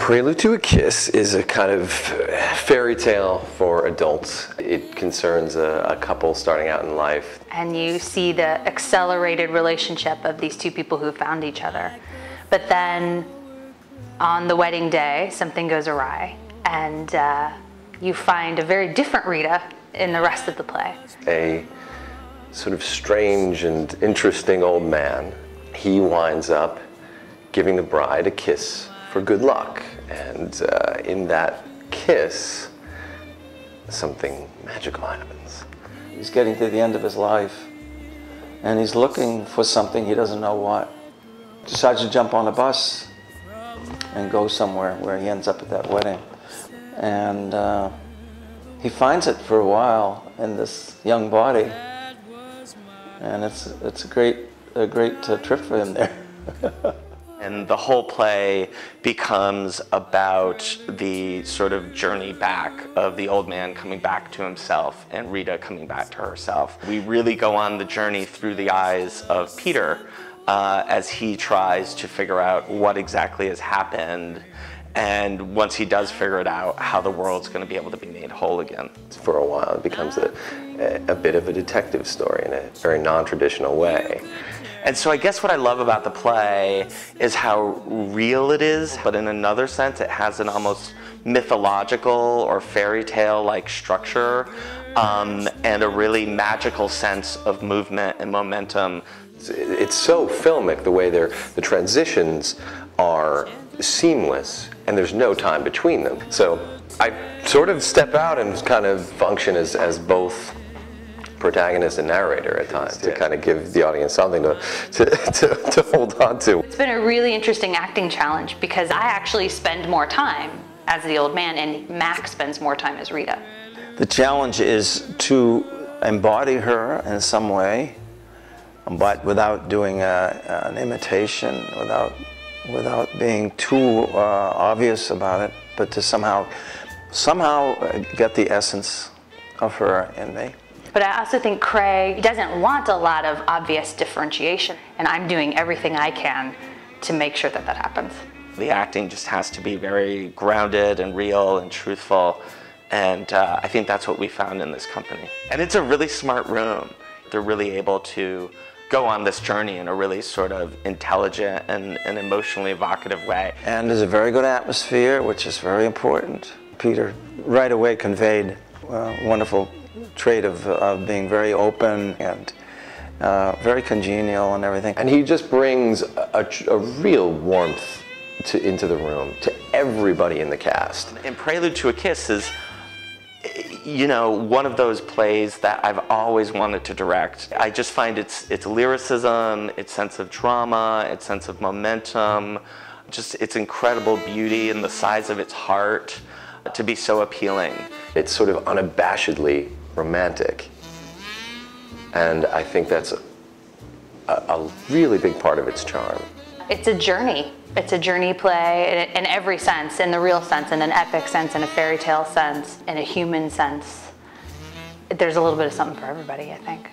Prelude to a Kiss is a kind of fairy tale for adults. It concerns a couple starting out in life. And you see the accelerated relationship of these two people who found each other. But then on the wedding day, something goes awry, and you find a very different Rita in the rest of the play. A sort of strange and interesting old man. He winds up giving the bride a kiss for good luck, and in that kiss, something magical happens. He's getting to the end of his life, and he's looking for something, he doesn't know what. Decides to jump on a bus and go somewhere where he ends up at that wedding. And he finds it for a while in this young body, and it's a great trip for him there. And the whole play becomes about the sort of journey back of the old man coming back to himself and Rita coming back to herself. We really go on the journey through the eyes of Peter as he tries to figure out what exactly has happened, and once he does figure it out, how the world's going to be able to be made whole again. For a while, it becomes a bit of a detective story in a very non-traditional way. And so I guess what I love about the play is how real it is, but in another sense it has an almost mythological or fairy tale-like structure, and a really magical sense of movement and momentum. It's so filmic the way the transitions are seamless, and there's no time between them. So I sort of step out and kind of function as both protagonist and narrator at times, to kind of give the audience something to hold on to. It's been a really interesting acting challenge because I actually spend more time as the old man and Max spends more time as Rita. The challenge is to embody her in some way, but without doing an imitation, without being too obvious about it, but to somehow get the essence of her in me. But I also think Craig doesn't want a lot of obvious differentiation, and I'm doing everything I can to make sure that that happens. The acting just has to be very grounded and real and truthful, and I think that's what we found in this company. And it's a really smart room. They're really able to go on this journey in a really sort of intelligent and emotionally evocative way. And there's a very good atmosphere, which is very important. Peter right away conveyed a wonderful trait of being very open and very congenial and everything. And he just brings a real warmth into the room, to everybody in the cast. And Prelude to a Kiss is, you know, one of those plays that I've always wanted to direct. I just find its lyricism, its sense of drama, its sense of momentum, just its incredible beauty and the size of its heart to be so appealing. It's sort of unabashedly romantic, and I think that's a really big part of its charm. It's a journey. It's a journey play in every sense, in the real sense, in an epic sense, in a fairy tale sense, in a human sense. There's a little bit of something for everybody, I think.